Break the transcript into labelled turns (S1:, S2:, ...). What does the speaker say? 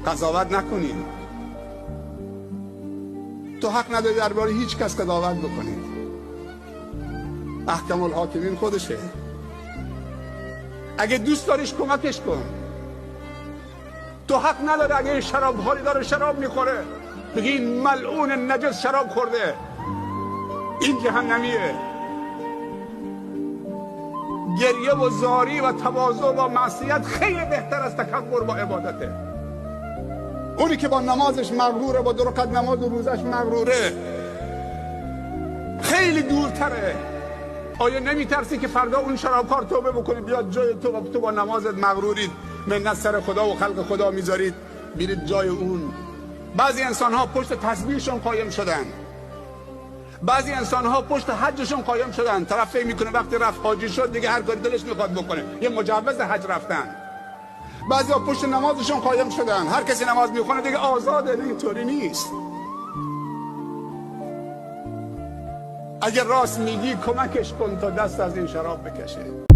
S1: قضاوت نکنید. تو حق نداری درباره هیچ کس قضاوت بکنید. احکم الحاکمین خودشه. اگه دوست داریش کمکش کن. تو حق نداری اگه شراب حالی داره شراب میخوره بگی این ملعون نجس شراب خورده، این جهنمیه. گریه و زاری و تواضع و معصیت خیلی بهتر از تکبر با عبادته. اونی که با نمازش مغروره، با 2 رکعت نماز و روزش مغروره، خیلی دورتره. آیا نمیترسی که فردا اون شرابکار توبه بکنی بیاد جای تو با نمازت مغرورید، منت سر خدا و خلق خدا میذارید میرید جای اون؟ بعضی انسان ها پشت تسبیحشون قایم شدن، بعضی انسان ها پشت حجشون قایم شدن. طرف فکر میکنه وقتی رفت حاجی شد دیگه هر کاری دلش میخواد بکنه، یه مجوز حج رفتن. بعضی ها پشت نمازشون قایم شدن، هر کسی نماز میخونه دیگه آزاده. نه، اینطوری نیست. اگر راست میگی کمکش کن تا دست از این شراب بکشه.